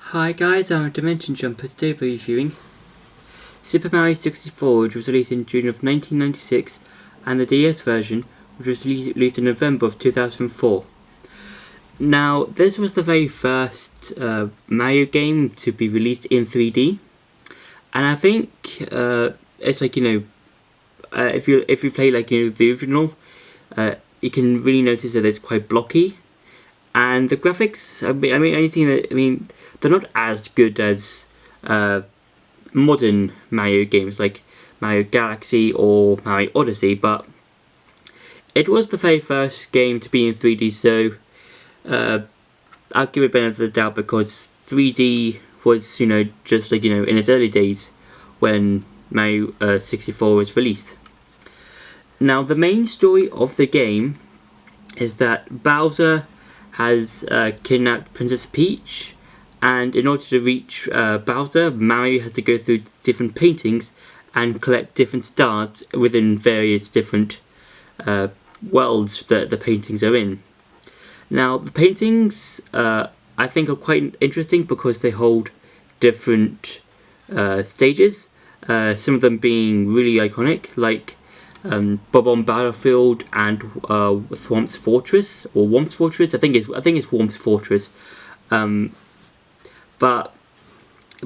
Hi guys, I'm Dimension Jumper. Today we're reviewing Super Mario 64, which was released in June of 1996, and the DS version, which was released in November of 2004. Now, this was the very first Mario game to be released in 3D, and I think it's like, if you play like the original, you can really notice that it's quite blocky, and the graphics. They're not as good as modern Mario games like Mario Galaxy or Mario Odyssey, but it was the very first game to be in 3D, so I'll give it benefit of the doubt because 3D was, just like, in its early days when Mario 64 was released. Now, the main story of the game is that Bowser has kidnapped Princess Peach, and in order to reach Bowser, Mario has to go through different paintings and collect different stars within various different worlds that the paintings are in. Now, the paintings I think are quite interesting because they hold different stages, some of them being really iconic, like Bob-omb Battlefield and Thwomp's Fortress, or Whomp's Fortress. I think it's Whomp's Fortress. But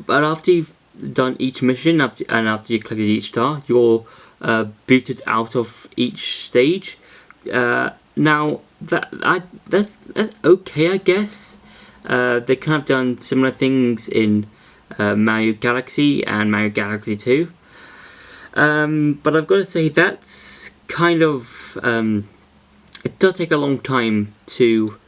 after you've done each mission, after you collected each star, you're booted out of each stage. Now that's okay, I guess. They kind of done similar things in Mario Galaxy and Mario Galaxy 2. But I've got to say that's kind of it does take a long time to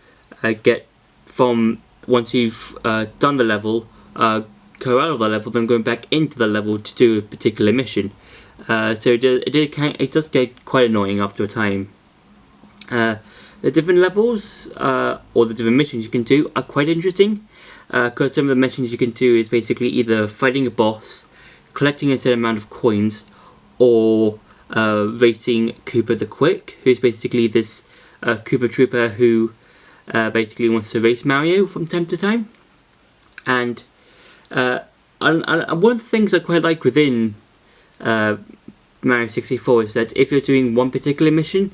get from once you've done the level, go out of the level, then going back into the level to do a particular mission. So it does get quite annoying after a time. The different levels or the different missions you can do are quite interesting, because some of the missions you can do is basically either fighting a boss, collecting a certain amount of coins, or racing Koopa the Quick, who's basically this Koopa Trooper who basically wants to race Mario from time to time. And one of the things I quite like within Mario 64 is that if you're doing one particular mission,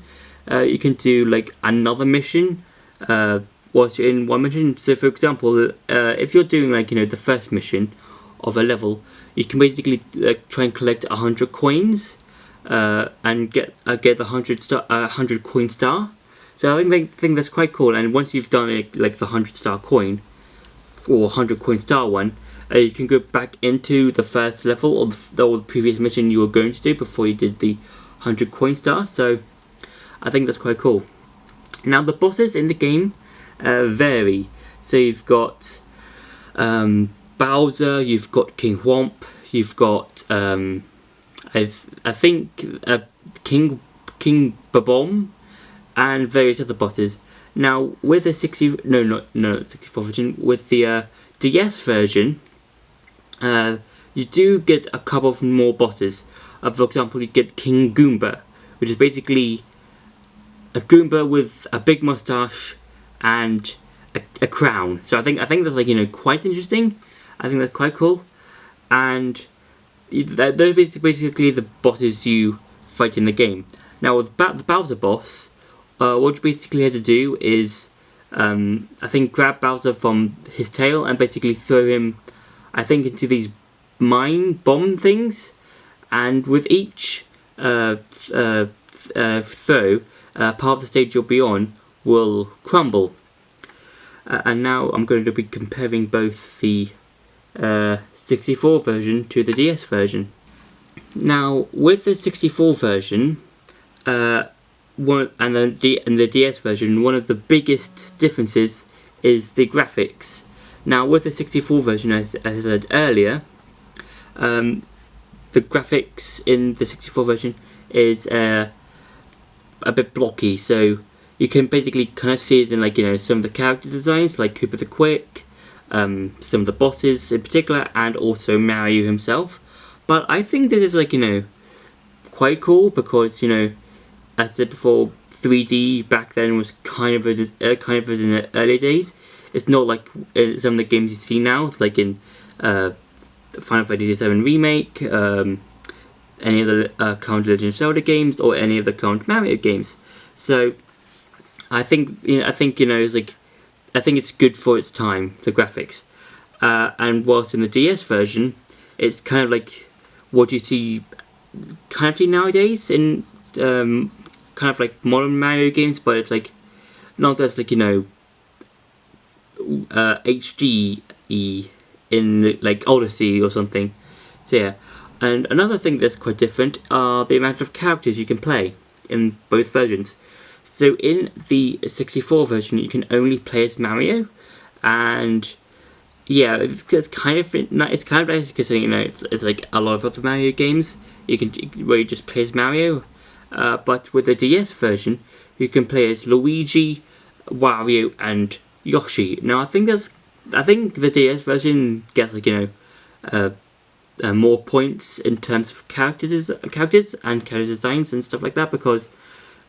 you can do like another mission whilst you're in one mission. So for example, if you're doing like the first mission of a level, you can basically try and collect 100 coins and get the 100 coin star. So I think that's quite cool. And once you've done like the 100 star coin or 100 coin star one, you can go back into the first level or the previous mission you were going to do before you did the 100 coin star. So I think that's quite cool. Now the bosses in the game vary. So you've got Bowser, you've got King Whomp, you've got I think King Bob-omb, and various other bosses. Now with the 64 version, with the DS version, you do get a couple of more bosses. For example, you get King Goomba, which is basically a Goomba with a big mustache and a crown. So I think that's like quite interesting. I think that's quite cool, and those are basically the bosses you fight in the game. Now with the Bowser boss, what you basically had to do is I think grab Bowser from his tail and basically throw him, I think, into these mine bomb things, and with each throw, part of the stage you'll be on will crumble. And now I'm going to be comparing both the 64 version to the DS version. Now with the 64 version and the DS version, one of the biggest differences is the graphics. Now with the 64 version, as I said earlier, the graphics in the 64 version is a bit blocky, so you can basically kind of see it in like some of the character designs like Koopa the Quick, some of the bosses in particular, and also Mario himself. But I think this is like quite cool because as I said before, 3D back then was kind of in the early days. It's not like some of the games you see now, like in Final Fantasy VII Remake, any of the current Legend of Zelda games, or any of the current Mario games. So I think it's like, I think it's good for its time, the graphics. And whilst in the DS version, it's kind of like what you see currently nowadays in kind of like modern Mario games, but it's like not as like HD in like Odyssey or something. So yeah, and another thing that's quite different are the amount of characters you can play in both versions. So in the 64 version, you can only play as Mario, and yeah, it's kind of nice because it's like a lot of other Mario games where you just play as Mario, but with the DS version, you can play as Luigi, Wario, and Yoshi. Now I think the DS version gets like more points in terms of characters and character designs and stuff like that, because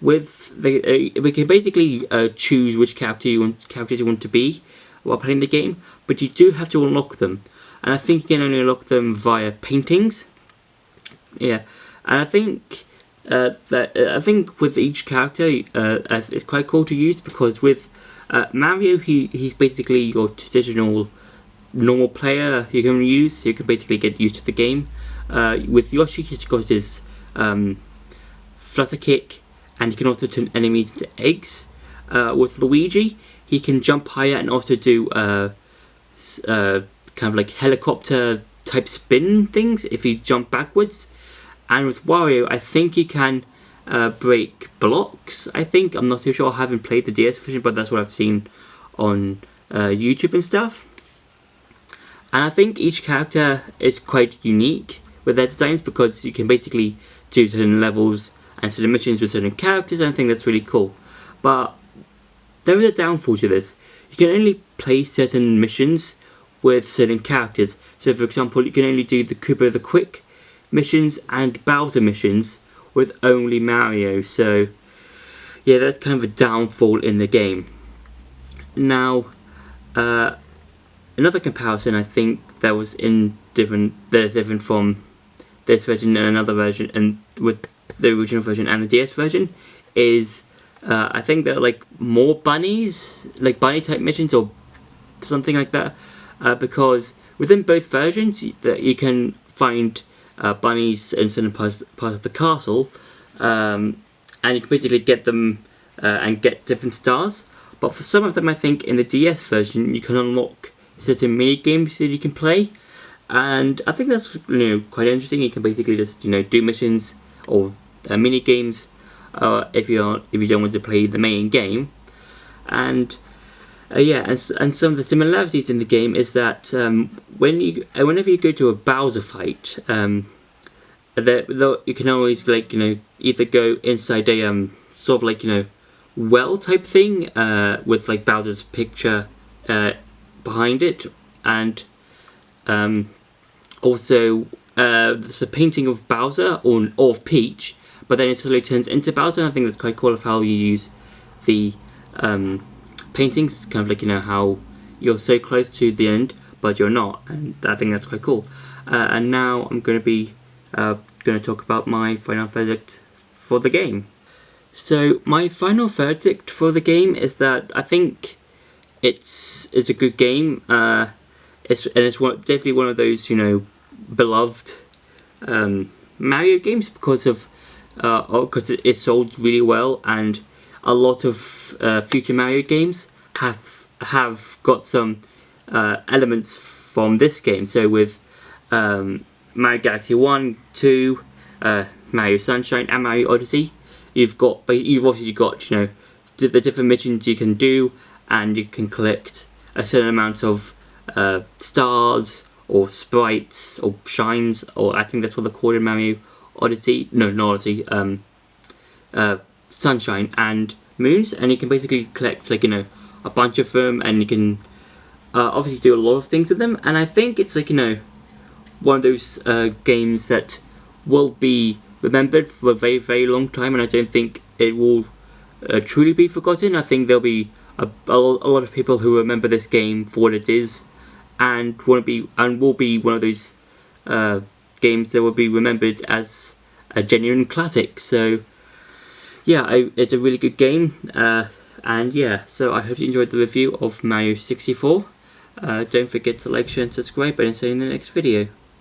with we can basically choose which characters you want to be while playing the game, but you do have to unlock them, and I think you can only unlock them via paintings. Yeah, and I think I think with each character it's quite cool to use, because with Mario, he's basically your traditional normal player you can use, so you can basically get used to the game. With Yoshi, he's got his flutter kick, and you can also turn enemies into eggs. With Luigi, he can jump higher and also do kind of like helicopter type spin things if you jump backwards. And with Wario, I think you can break blocks. I'm not too sure. I haven't played the DS version, but that's what I've seen on YouTube and stuff. And I think each character is quite unique with their designs, because you can basically do certain levels and certain missions with certain characters, and I think that's really cool. But there is a downfall to this. You can only play certain missions with certain characters. So for example, you can only do the Koopa the Quick missions and Bowser missions with only Mario. So yeah, that's kind of a downfall in the game. Now, another comparison I think that was different from this version and another version, and with the original version and the DS version, is I think there are like more bunnies, like bunny type missions or something like that, because within both versions you can find bunnies in certain parts of the castle, and you can basically get them and get different stars. But for some of them, I think in the DS version you can unlock certain mini games that you can play, and I think that's quite interesting. You can basically just do missions or mini games if you don't want to play the main game. And yeah, and some of the similarities in the game is that whenever you go to a Bowser fight, you can always either go inside a sort of like well type thing with like Bowser's picture behind it, and also there's a painting of Bowser or of Peach, but then it suddenly turns into Bowser. And I think that's quite cool of how you use the paintings, kind of like how you're so close to the end but you're not, and I think that's quite cool. And now I'm going to talk about my final verdict for the game. So my final verdict for the game is that I think it's a good game. It's definitely one of those beloved Mario games because it sold really well, and a lot of future Mario games have got some elements from this game. So with Mario Galaxy 1, 2, Mario Sunshine, and Mario Odyssey, you've obviously got the different missions you can do, and you can collect a certain amount of stars or sprites or shines, or I think that's what they're called in Mario Odyssey. No, not Odyssey. Sunshine and moons, and you can basically collect a bunch of them, and you can obviously do a lot of things with them. And I think it's one of those games that will be remembered for a very, very long time, and I don't think it will truly be forgotten. I think there'll be a lot of people who remember this game for what it is, and will be one of those games that will be remembered as a genuine classic. So yeah, it's a really good game, and yeah, so I hope you enjoyed the review of Mario 64. Don't forget to like, share and subscribe, and I'll see you in the next video.